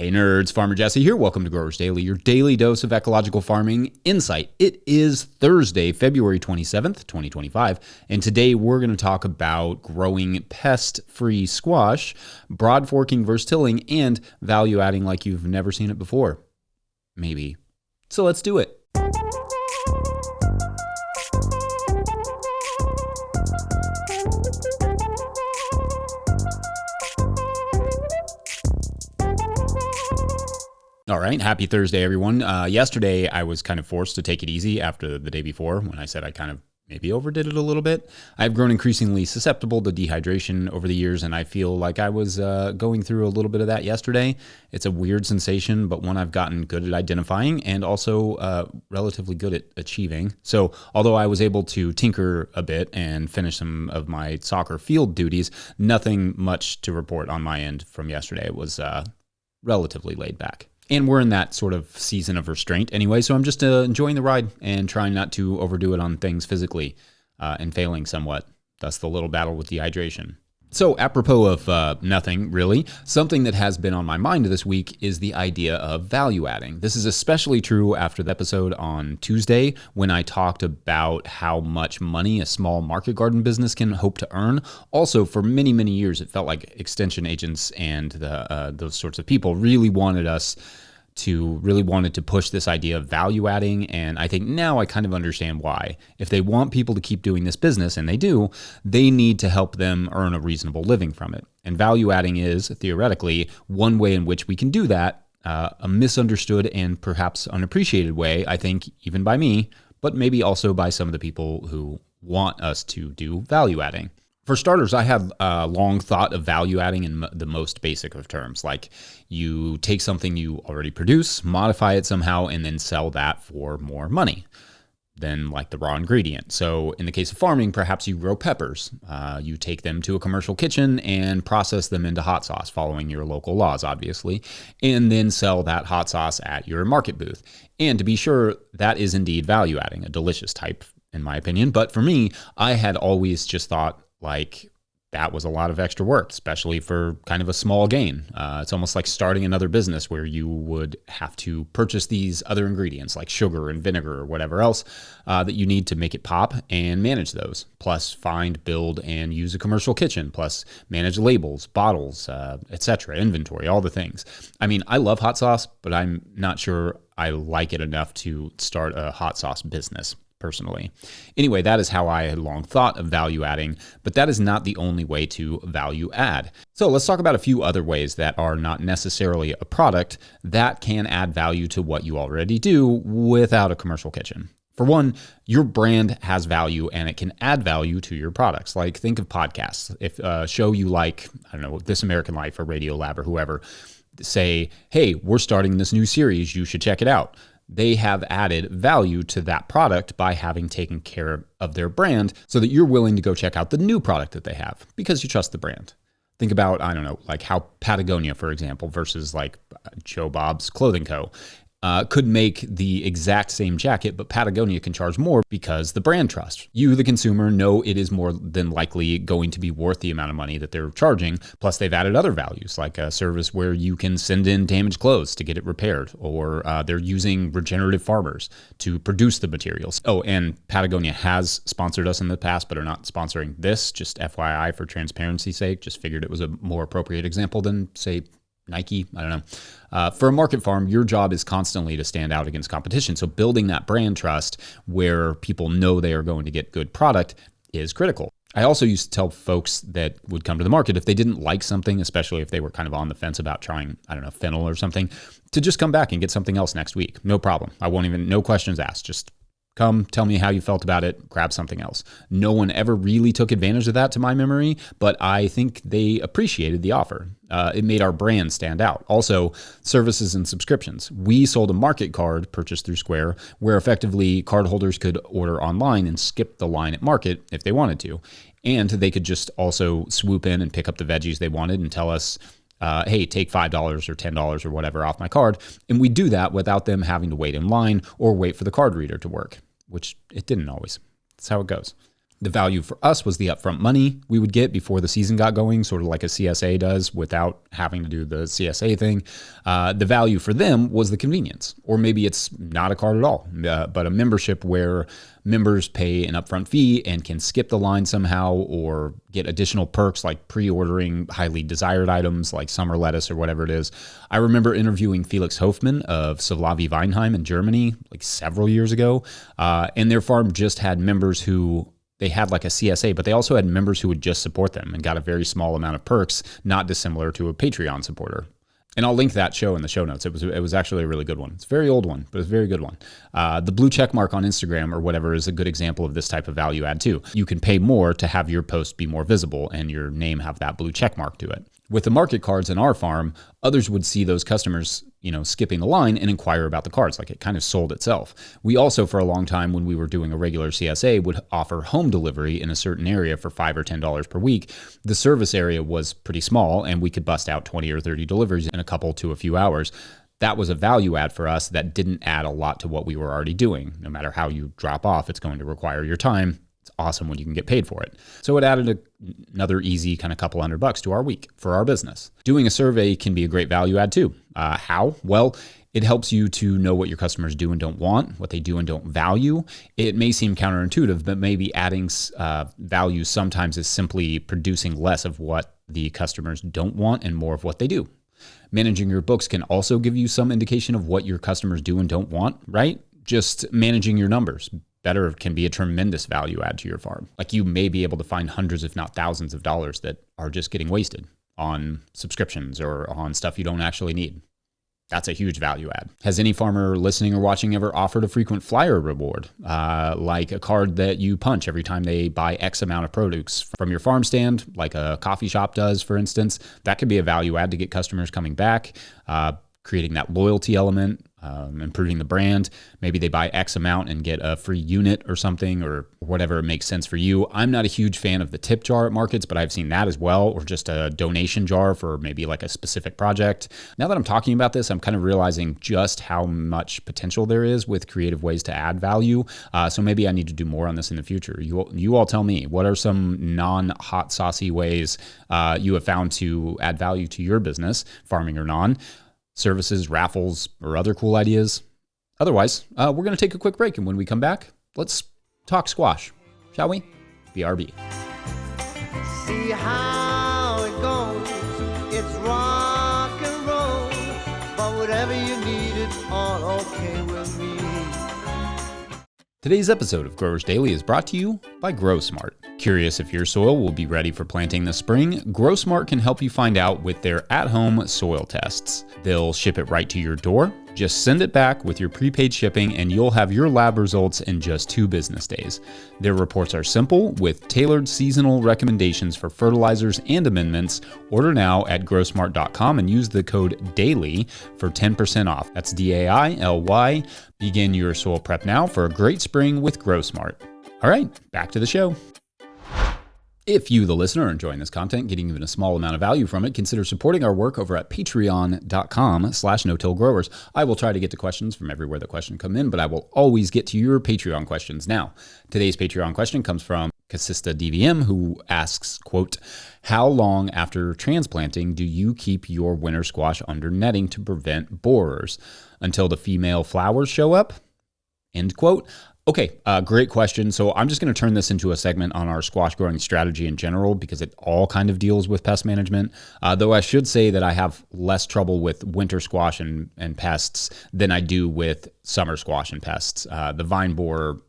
Hey nerds, Farmer Jesse here. Welcome to Growers Daily, your daily dose of ecological farming insight. It is Thursday, February 27th, 2025, and today we're going to talk about growing pest-free squash, broadforking versus tilling, and value adding like you've never seen it before. Maybe. So let's do it. All right. Happy Thursday, everyone. Yesterday, I was kind of forced to take it easy after the day before when I said I kind of maybe overdid it a little bit. I've grown increasingly susceptible to dehydration over the years, and I feel like I was going through a little bit of that yesterday. It's a weird sensation, but one I've gotten good at identifying and also relatively good at achieving. So although I was able to tinker a bit and finish some of my soccer field duties, nothing much to report on my end from yesterday. It was relatively laid back. And we're in that sort of season of restraint anyway, so I'm just enjoying the ride and trying not to overdo it on things physically and failing somewhat. Thus the little battle with dehydration. So apropos of nothing, really, something that has been on my mind this week is the idea of value adding. This is especially true after the episode on Tuesday when I talked about how much money a small market garden business can hope to earn. Also, for many, many years, it felt like extension agents and those sorts of people really wanted to push this idea of value adding. And I think now I kind of understand why. If they want people to keep doing this business, and they do, they need to help them earn a reasonable living from it. And value adding is, theoretically, one way in which we can do that, a misunderstood and perhaps unappreciated way, I think, even by me, but maybe also by some of the people who want us to do value adding. For starters, I have long thought of value adding in the most basic of terms. Like you take something you already produce, modify it somehow, and then sell that for more money than like the raw ingredient. So in the case of farming, perhaps you grow peppers. You take them to a commercial kitchen and process them into hot sauce, following your local laws, obviously, and then sell that hot sauce at your market booth. And to be sure, that is indeed value adding, a delicious type, in my opinion. But for me, I had always just thought, like that was a lot of extra work, especially for kind of a small gain. It's almost like starting another business where you would have to purchase these other ingredients like sugar and vinegar or whatever else that you need to make it pop and manage those. Plus find, build, and use a commercial kitchen. Plus manage labels, bottles, etc., inventory, all the things. I mean, I love hot sauce, but I'm not sure I like it enough to start a hot sauce business. Personally. Anyway, that is how I had long thought of value adding, but that is not the only way to value add. So let's talk about a few other ways that are not necessarily a product that can add value to what you already do without a commercial kitchen. For one, your brand has value and it can add value to your products. Like think of podcasts. If a show you like, I don't know, This American Life or Radio Lab or whoever, say, hey, we're starting this new series, you should check it out. They have added value to that product by having taken care of their brand so that you're willing to go check out the new product that they have because you trust the brand. Think about, I don't know, like how Patagonia, for example, versus like Joe Bob's Clothing Co. Could make the exact same jacket, but Patagonia can charge more because the brand trust. You, the consumer, know it is more than likely going to be worth the amount of money that they're charging. Plus, they've added other values, like a service where you can send in damaged clothes to get it repaired, or they're using regenerative farmers to produce the materials. Oh, and Patagonia has sponsored us in the past, but are not sponsoring this. Just FYI, for transparency's sake, just figured it was a more appropriate example than, say, Nike, I don't know. For a market farm, your job is constantly to stand out against competition. So building that brand trust where people know they are going to get good product is critical. I also used to tell folks that would come to the market if they didn't like something, especially if they were kind of on the fence about trying, I don't know, fennel or something, to just come back and get something else next week. No problem. I won't even, no questions asked. Just come, tell me how you felt about it, grab something else. No one ever really took advantage of that to my memory, but I think they appreciated the offer. It made our brand stand out. Also, services and subscriptions. We sold a market card purchased through Square where effectively cardholders could order online and skip the line at market if they wanted to. And they could just also swoop in and pick up the veggies they wanted and tell us, hey, take $5 or $10 or whatever off my card. And we do that without them having to wait in line or wait for the card reader to work, which it didn't always. That's how it goes. The value for us was the upfront money we would get before the season got going, sort of like a CSA does without having to do the CSA thing. The value for them was the convenience, or maybe it's not a card at all, but a membership where members pay an upfront fee and can skip the line somehow or get additional perks like pre-ordering highly desired items like summer lettuce or whatever it is. I remember interviewing Felix Hofmann of Solavi Weinheim in Germany like several years ago, and their farm just had members who they had like a CSA, but they also had members who would just support them and got a very small amount of perks, not dissimilar to a Patreon supporter. And I'll link that show in the show notes. It was actually a really good one. It's a very old one, but it's a very good one. The blue check mark on Instagram or whatever is a good example of this type of value add too. You can pay more to have your post be more visible and your name have that blue check mark to it. With the market cards in our farm, others would see those customers, skipping the line and inquire about the cards. Like it kind of sold itself. We also, for a long time, when we were doing a regular CSA, would offer home delivery in a certain area for $5 or $10 per week. The service area was pretty small and we could bust out 20 or 30 deliveries in a couple to a few hours. That was a value add for us that didn't add a lot to what we were already doing. No matter how you drop off, it's going to require your time. It's awesome when you can get paid for it. So it added another easy kind of couple $100 to our week for our business. Doing a survey can be a great value add too. How? Well, it helps you to know what your customers do and don't want, what they do and don't value. It may seem counterintuitive, but maybe adding value sometimes is simply producing less of what the customers don't want and more of what they do. Managing your books can also give you some indication of what your customers do and don't want, right? Just managing your numbers better can be a tremendous value add to your farm. Like you may be able to find hundreds, if not thousands of dollars that are just getting wasted on subscriptions or on stuff you don't actually need. That's a huge value add. Has any farmer listening or watching ever offered a frequent flyer reward, like a card that you punch every time they buy X amount of produce from your farm stand, like a coffee shop does, for instance? That could be a value add to get customers coming back, creating that loyalty element, improving the brand. Maybe they buy X amount and get a free unit or something or whatever makes sense for you. I'm not a huge fan of the tip jar at markets, but I've seen that as well, or just a donation jar for maybe like a specific project. Now that I'm talking about this, I'm kind of realizing just how much potential there is with creative ways to add value. So maybe I need to do more on this in the future. You all tell me, what are some non-hot saucy ways you have found to add value to your business, farming or non? Services, raffles, or other cool ideas. Otherwise, we're going to take a quick break, and when we come back, let's talk squash, shall we? BRB. See how it goes. It's rock and roll, but whatever you need, it's all okay with me. Today's episode of Growers Daily is brought to you by GrowSmart. Curious if your soil will be ready for planting this spring? GrowSmart can help you find out with their at-home soil tests. They'll ship it right to your door. Just send it back with your prepaid shipping and you'll have your lab results in just 2 business days. Their reports are simple with tailored seasonal recommendations for fertilizers and amendments. Order now at growsmart.com and use the code DAILY for 10% off. That's DAILY. Begin your soil prep now for a great spring with GrowSmart. All right, back to the show. If you, the listener, are enjoying this content, getting even a small amount of value from it, consider supporting our work over at patreon.com/no-till-growers. I will try to get to questions from everywhere the questions come in, but I will always get to your Patreon questions. Now, today's Patreon question comes from Casista DVM, who asks, quote, how long after transplanting do you keep your winter squash under netting to prevent borers? Until the female flowers show up? End quote. Okay, great question. So I'm just going to turn this into a segment on our squash growing strategy in general because it all kind of deals with pest management. Though I should say that I have less trouble with winter squash and pests than I do with summer squash and pests, the vine borer,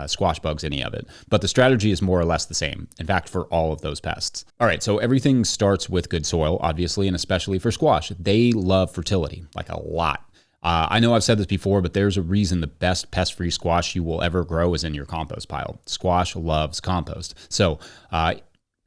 squash bugs, any of it. But the strategy is more or less the same, in fact, for all of those pests. All right, so everything starts with good soil, obviously, and especially for squash. They love fertility, like a lot. I know I've said this before, but there's a reason the best pest-free squash you will ever grow is in your compost pile. Squash loves compost. So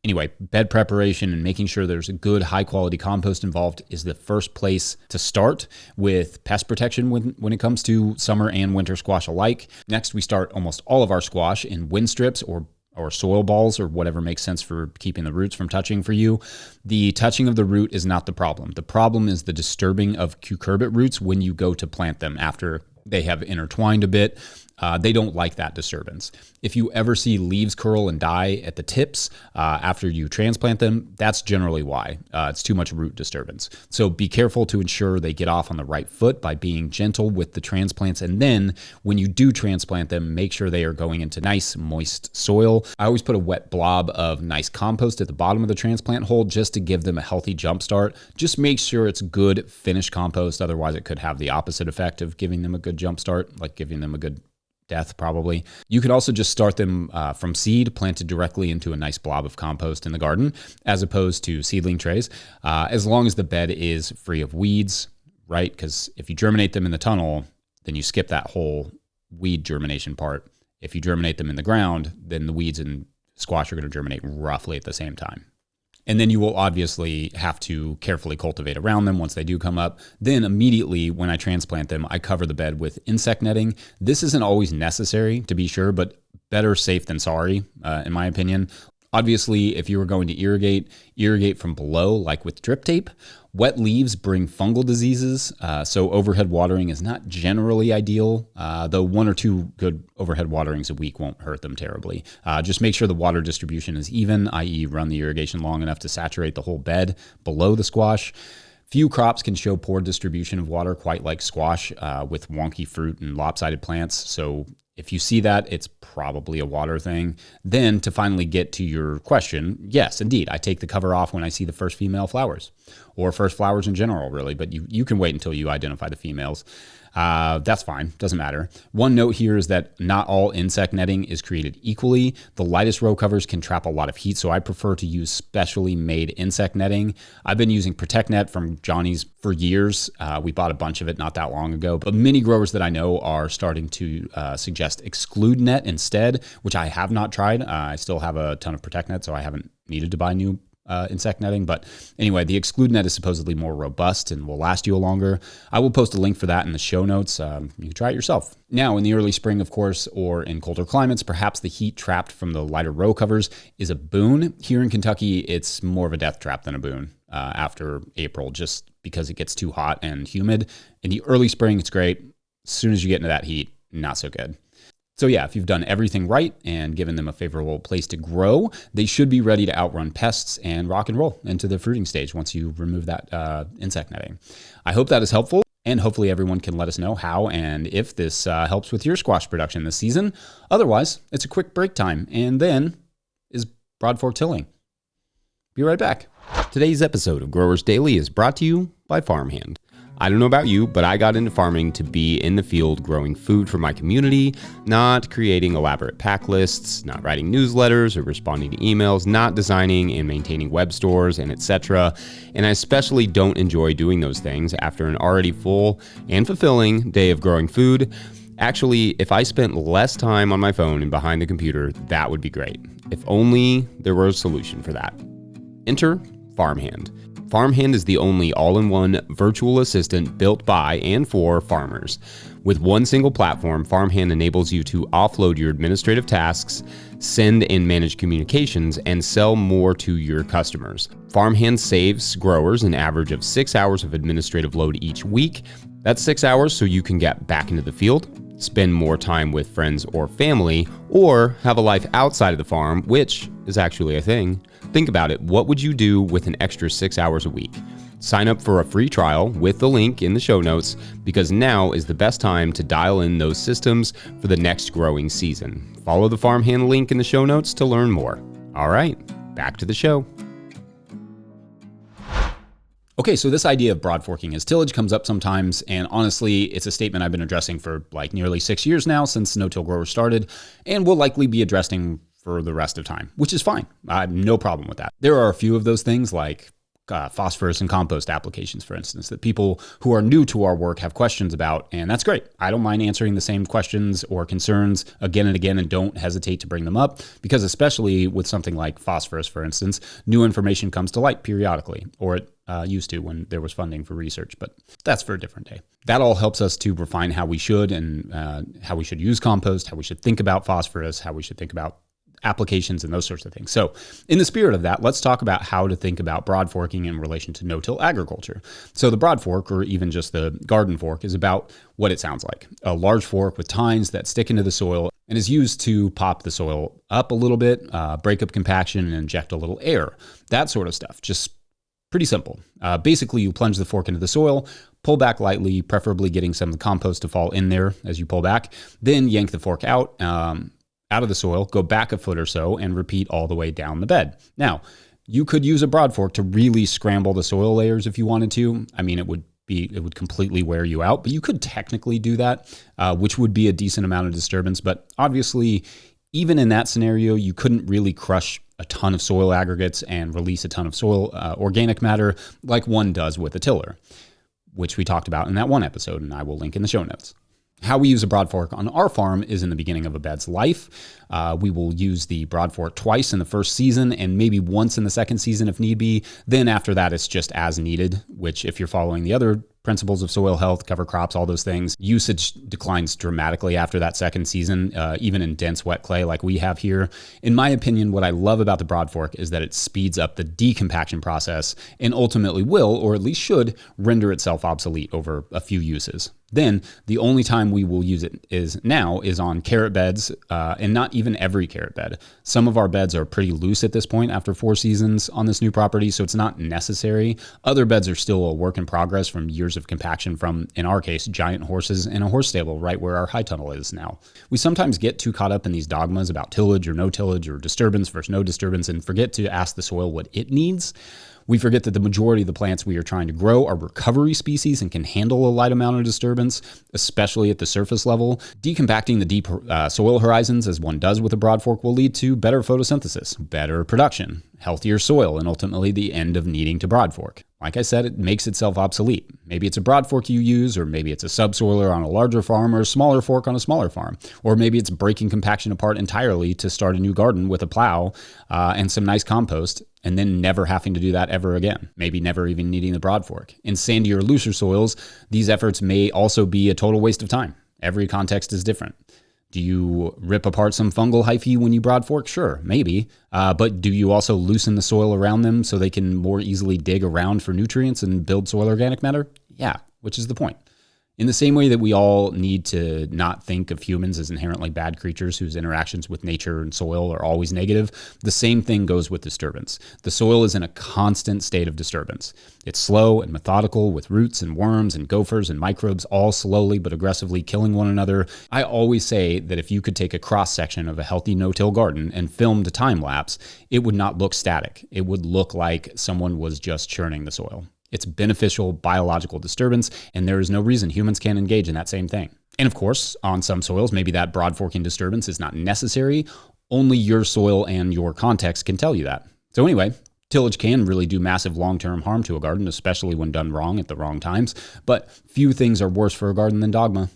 anyway, bed preparation and making sure there's a good, high-quality compost involved is the first place to start with pest protection when it comes to summer and winter squash alike. Next, we start almost all of our squash in wind strips or soil balls or whatever makes sense for keeping the roots from touching for you. The touching of the root is not the problem. The problem is the disturbing of cucurbit roots when you go to plant them after they have intertwined a bit. They don't like that disturbance. If you ever see leaves curl and die at the tips after you transplant them, that's generally why. It's too much root disturbance. So be careful to ensure they get off on the right foot by being gentle with the transplants. And then when you do transplant them, make sure they are going into nice, moist soil. I always put a wet blob of nice compost at the bottom of the transplant hole just to give them a healthy jump start. Just make sure it's good finished compost. Otherwise, it could have the opposite effect of giving them a good jump start, like giving them a good death probably. You could also just start them from seed planted directly into a nice blob of compost in the garden as opposed to seedling trays, as long as the bed is free of weeds, right? Because if you germinate them in the tunnel, then you skip that whole weed germination part. If you germinate them in the ground, then the weeds and squash are going to germinate roughly at the same time. And then you will obviously have to carefully cultivate around them once they do come up. Then immediately when I transplant them, I cover the bed with insect netting. This isn't always necessary, to be sure, but better safe than sorry, in my opinion. Obviously, if you were going to irrigate from below, like with drip tape. Wet leaves bring fungal diseases, so overhead watering is not generally ideal, though 1 or 2 good overhead waterings a week won't hurt them terribly. Just make sure the water distribution is even, i.e. run the irrigation long enough to saturate the whole bed below the squash. Few crops can show poor distribution of water, quite like squash, with wonky fruit and lopsided plants. So if you see that, it's probably a water thing. Then to finally get to your question, yes, indeed, I take the cover off when I see the first female flowers, or first flowers in general, really, but you can wait until you identify the females. That's fine, doesn't matter. One note here is that not all insect netting is created equally. The lightest row covers can trap a lot of heat, so I prefer to use specially made insect netting. I've been using Protect Net from Johnny's for years. We bought a bunch of it not that long ago, but many growers that I know are starting to suggest Exclude Net instead, which I have not tried. I still have a ton of Protect Net, so I haven't needed to buy new insect netting. But anyway, the Exclude Net is supposedly more robust and will last you longer. I will post a link for that in the show notes. You can try it yourself. Now, in the early spring, of course, or in colder climates, perhaps the heat trapped from the lighter row covers is a boon. Here in Kentucky, it's more of a death trap than a boon after April, just because it gets too hot and humid. In the early spring, it's great. As soon as you get into that heat, not so good. So yeah, if you've done everything right and given them a favorable place to grow, they should be ready to outrun pests and rock and roll into the fruiting stage once you remove that insect netting. I hope that is helpful, and hopefully everyone can let us know how and if this helps with your squash production this season. Otherwise, it's a quick break time, and then is Broadfork tilling. Be right back. Today's episode of Growers Daily is brought to you by Farmhand. I don't know about you, but I got into farming to be in the field growing food for my community, not creating elaborate pack lists, not writing newsletters or responding to emails, not designing and maintaining web stores, and etc. And I especially don't enjoy doing those things after an already full and fulfilling day of growing food. Actually, if I spent less time on my phone and behind the computer, that would be great. If only there were a solution for that. Enter Farmhand. Farmhand is the only all-in-one virtual assistant built by and for farmers. With one single platform, Farmhand enables you to offload your administrative tasks, send and manage communications, and sell more to your customers. Farmhand saves growers an average of 6 hours of administrative load each week. That's 6 hours so you can get back into the field, spend more time with friends or family, or have a life outside of the farm, which is actually a thing. Think about it. What would you do with an extra 6 hours a week? Sign up for a free trial with the link in the show notes, because now is the best time to dial in those systems for the next growing season. Follow the Farmhand link in the show notes to learn more. All right, back to the show. Okay, so this idea of broadforking as tillage comes up sometimes, and honestly, it's a statement I've been addressing for like nearly 6 years now since no-till growers started, and will likely be addressing for the rest of time, which is fine. I have no problem with that. There are a few of those things like phosphorus and compost applications, for instance, that people who are new to our work have questions about, and that's great. I don't mind answering the same questions or concerns again and again, and don't hesitate to bring them up, because especially with something like phosphorus, for instance, new information comes to light periodically, or it used to when there was funding for research, but that's for a different day. That all helps us to refine how we should and how we should use compost, how we should think about phosphorus, how we should think about applications and those sorts of things. So in the spirit of that, let's talk about how to think about broadforking in relation to no-till agriculture. So the broadfork, or even just the garden fork, is about what it sounds like. A large fork with tines that stick into the soil and is used to pop the soil up a little bit, break up compaction, and inject a little air. That sort of stuff. Just pretty simple. Basically, you plunge the fork into the soil, pull back lightly, preferably getting some of the compost to fall in there as you pull back, then yank the fork out of the soil, go back a foot or so, and repeat all the way down the bed. Now, you could use a broad fork to really scramble the soil layers if you wanted to. I mean, it would completely wear you out, but you could technically do that, which would be a decent amount of disturbance. But obviously, even in that scenario, you couldn't really crush a ton of soil aggregates and release a ton of soil organic matter like one does with a tiller, which we talked about in that one episode, and I will link in the show notes. How we use a broad fork on our farm is in the beginning of a bed's life. We will use the broad fork twice in the first season and maybe once in the second season if need be. Then after that, it's just as needed, which if you're following the other principles of soil health, cover crops, all those things, usage declines dramatically after that second season, even in dense wet clay like we have here. In my opinion, what I love about the broad fork is that it speeds up the decompaction process and ultimately will, or at least should, render itself obsolete over a few uses. Then the only time we will use it is on carrot beds, and not even every carrot bed. Some of our beds are pretty loose at this point after 4 seasons on this new property, so it's not necessary. Other beds are still a work in progress from years of compaction from, in our case, giant horses in a horse stable right where our high tunnel is now. We sometimes get too caught up in these dogmas about tillage or no tillage or disturbance versus no disturbance and forget to ask the soil what it needs. We forget that the majority of the plants we are trying to grow are recovery species and can handle a light amount of disturbance, especially at the surface level. Decompacting the deep soil horizons, as one does with a broad fork, will lead to better photosynthesis, better production, healthier soil, and ultimately the end of needing to broad fork. Like I said, it makes itself obsolete. Maybe it's a broad fork you use, or maybe it's a subsoiler on a larger farm or a smaller fork on a smaller farm. Or maybe it's breaking compaction apart entirely to start a new garden with a plow and some nice compost, and then never having to do that ever again. Maybe never even needing the broad fork. In sandy or looser soils, these efforts may also be a total waste of time. Every context is different. Do you rip apart some fungal hyphae when you broad fork? Sure, maybe. But do you also loosen the soil around them so they can more easily dig around for nutrients and build soil organic matter? Yeah, which is the point. In the same way that we all need to not think of humans as inherently bad creatures whose interactions with nature and soil are always negative, the same thing goes with disturbance. The soil is in a constant state of disturbance. It's slow and methodical, with roots and worms and gophers and microbes all slowly but aggressively killing one another. I always say that if you could take a cross-section of a healthy no-till garden and filmed a time lapse, it would not look static. It would look like someone was just churning the soil. It's beneficial biological disturbance, and there is no reason humans can't engage in that same thing. And of course, on some soils, maybe that broad forking disturbance is not necessary. Only your soil and your context can tell you that. So anyway, tillage can really do massive long-term harm to a garden, especially when done wrong at the wrong times. But few things are worse for a garden than dogma.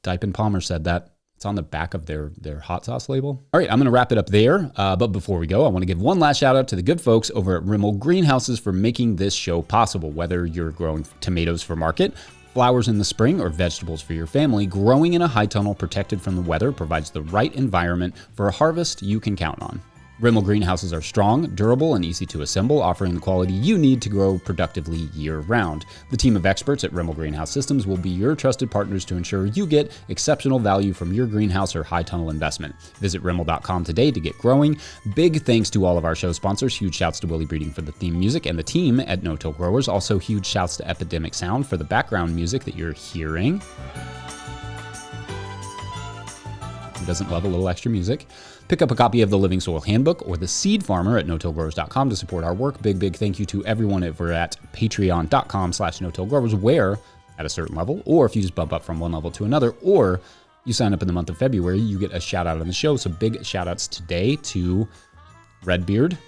Dype and Palmer said that. It's on the back of their hot sauce label. All right, I'm going to wrap it up there. But before we go, I want to give one last shout out to the good folks over at Rimmel Greenhouses for making this show possible. Whether you're growing tomatoes for market, flowers in the spring, or vegetables for your family, growing in a high tunnel protected from the weather provides the right environment for a harvest you can count on. Rimmel greenhouses are strong, durable, and easy to assemble, offering the quality you need to grow productively year-round. The team of experts at Rimmel Greenhouse Systems will be your trusted partners to ensure you get exceptional value from your greenhouse or high tunnel investment. Visit Rimmel.com today to get growing. Big thanks to all of our show sponsors. Huge shouts to Willie Breeding for the theme music and the team at No Till Growers. Also, huge shouts to Epidemic Sound for the background music that you're hearing. Who doesn't love a little extra music? Pick up a copy of the Living Soil Handbook or the Seed Farmer at no-tillgrowers.com to support our work. Big thank you to everyone over at patreon.com/no-tillgrowers, where at a certain level, or if you just bump up from one level to another, or you sign up in the month of February, you get a shout out on the show. So big shout outs today to Redbeard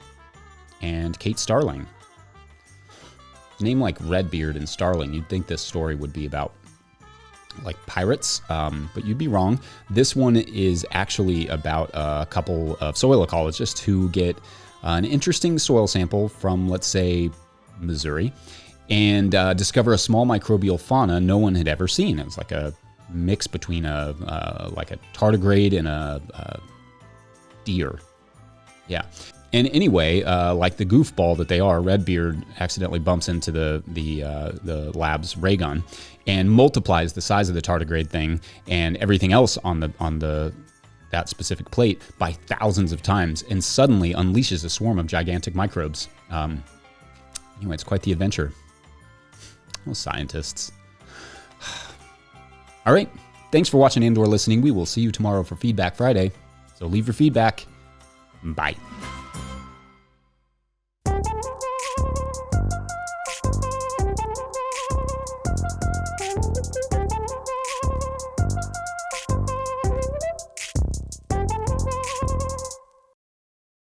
and Kate Starling. Name like Redbeard and Starling, you'd think this story would be about like pirates, but you'd be wrong. This one is actually about a couple of soil ecologists who get an interesting soil sample from, let's say, Missouri, and discover a small microbial fauna no one had ever seen. It was like a mix between like a tardigrade and a deer. Yeah. And anyway, like the goofball that they are, Redbeard accidentally bumps into the lab's ray gun and multiplies the size of the tardigrade thing and everything else on that specific plate by thousands of times, and suddenly unleashes a swarm of gigantic microbes. Anyway, it's quite the adventure. Those scientists. All right. Thanks for watching and/or listening. We will see you tomorrow for Feedback Friday. So leave your feedback. Bye.